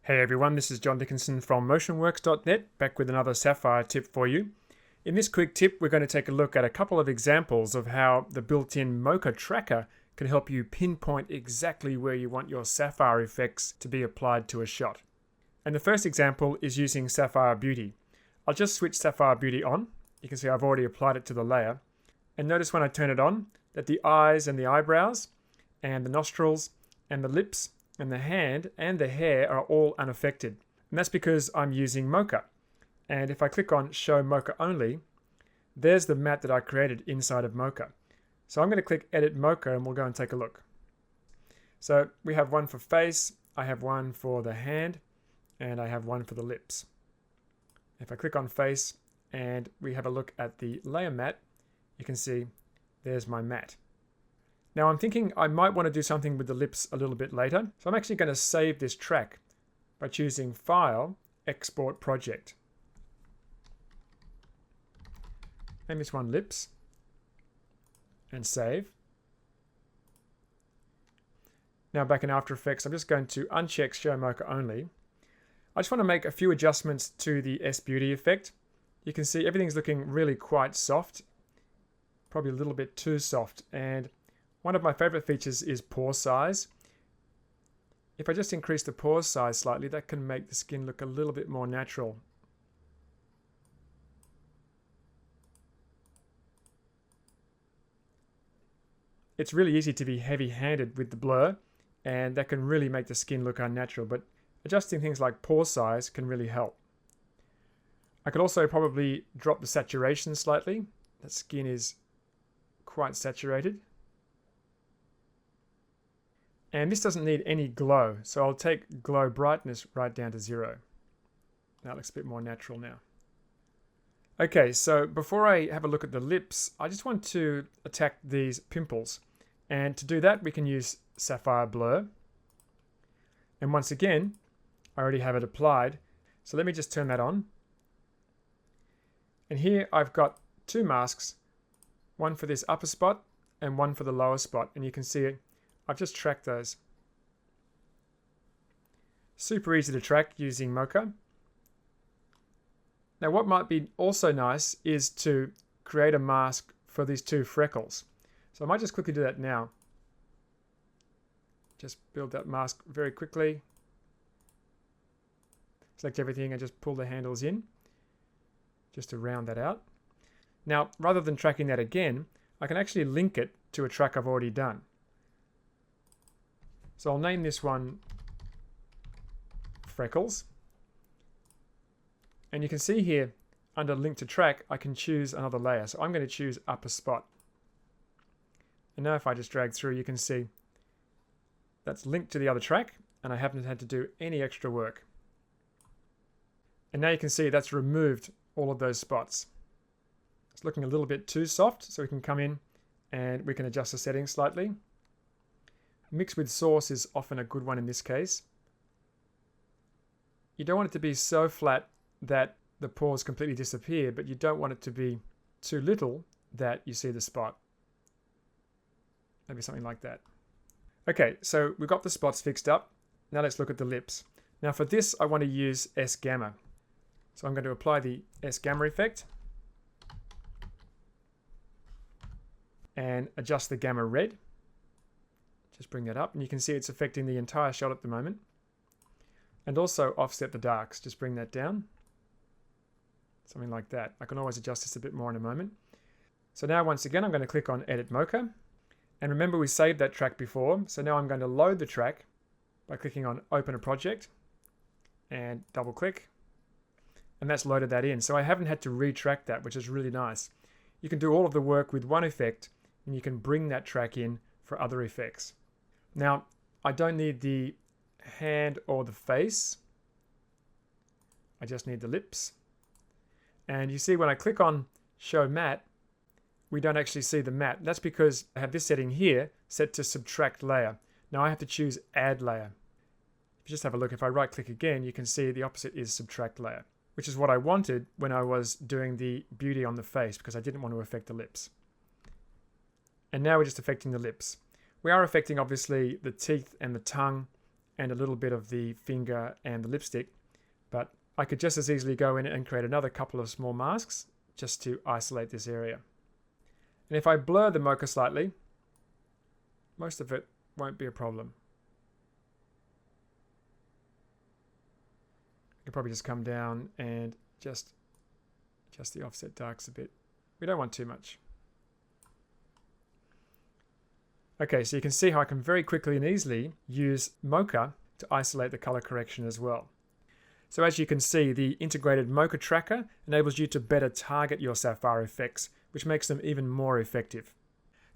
Hey everyone, this is John Dickinson from Motionworks.net, back with another Sapphire tip for you. In this quick tip, we're going to take a look at a couple of examples of how the built-in Mocha tracker can help you pinpoint exactly where you want your Sapphire effects to be applied to a shot. And the first example is using Sapphire Beauty. I'll just switch Sapphire Beauty on. You can see I've already applied it to the layer. And notice when I turn it on that the eyes and the eyebrows and the nostrils and the lips and the hand and the hair are all unaffected. And that's because I'm using Mocha. And if I click on Show Mocha Only, there's the matte that I created inside of Mocha. So I'm going to click Edit Mocha and we'll go and take a look. So we have one for face, I have one for the hand, and I have one for the lips. If I click on face and we have a look at the layer matte, you can see there's my matte. Now I'm thinking I might want to do something with the lips a little bit later. So I'm actually going to save this track by choosing File, Export Project. Name this one Lips and save. Now back in After Effects, I'm just going to uncheck Show Mocha Only. I just want to make a few adjustments to the S-Beauty effect. You can see everything's looking really quite soft, probably a little bit too soft, and one of my favorite features is pore size. If I just increase the pore size slightly, that can make the skin look a little bit more natural. It's really easy to be heavy-handed with the blur, and that can really make the skin look unnatural, but adjusting things like pore size can really help. I could also probably drop the saturation slightly. That skin is quite saturated. And this doesn't need any glow, so I'll take glow brightness right down to 0. That looks a bit more natural now. Okay, so before I have a look at the lips, I just want to attack these pimples. And to do that, we can use Sapphire Blur. And once again, I already have it applied. So let me just turn that on. And here I've got two masks, one for this upper spot and one for the lower spot. And you can see it. I've just tracked those. Super easy to track using Mocha. Now what might be also nice is to create a mask for these two freckles. So I might just quickly do that now. Just build that mask very quickly. Select everything and just pull the handles in, just to round that out. Now, rather than tracking that again, I can actually link it to a track I've already done. So I'll name this one Freckles. And you can see here under Link to Track, I can choose another layer. So I'm going to choose Upper Spot. And now if I just drag through, you can see that's linked to the other track and I haven't had to do any extra work. And now you can see that's removed all of those spots. It's looking a little bit too soft, so we can come in and we can adjust the settings slightly. Mix with source is often a good one in this case. You don't want it to be so flat that the pores completely disappear, but you don't want it to be too little that you see the spot. Maybe something like that. Okay, so we've got the spots fixed up. Now let's look at the lips. Now for this, I want to use S-Gamma. So I'm going to apply the S-Gamma effect and adjust the gamma red. Just bring that up and you can see it's affecting the entire shot at the moment. And also offset the darks, just bring that down. Something like that. I can always adjust this a bit more in a moment. So now once again I'm going to click on Edit Mocha. And remember we saved that track before, so now I'm going to load the track by clicking on Open a Project and double click. And that's loaded that in. So I haven't had to retrack that, which is really nice. You can do all of the work with one effect and you can bring that track in for other effects. Now, I don't need the hand or the face. I just need the lips. And you see when I click on Show Matte, we don't actually see the matte. That's because I have this setting here set to Subtract Layer. Now I have to choose Add Layer. If you just have a look, if I right click again, you can see the opposite is Subtract Layer, which is what I wanted when I was doing the beauty on the face because I didn't want to affect the lips. And now we're just affecting the lips. We are affecting obviously the teeth and the tongue and a little bit of the finger and the lipstick, but I could just as easily go in and create another couple of small masks just to isolate this area. And if I blur the Mocha slightly, most of it won't be a problem. I can probably just come down and just the offset darks a bit. We don't want too much. Okay, so you can see how I can very quickly and easily use Mocha to isolate the color correction as well. So as you can see, the integrated Mocha tracker enables you to better target your Sapphire effects, which makes them even more effective.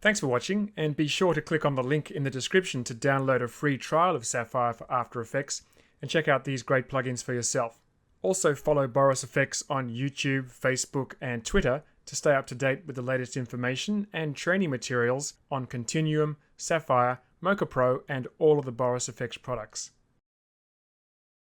Thanks for watching, and be sure to click on the link in the description to download a free trial of Sapphire for After Effects and check out these great plugins for yourself. Also follow Boris Effects on YouTube, Facebook and Twitter to stay up to date with the latest information and training materials on Continuum, Sapphire, Mocha Pro and all of the Boris Effects products.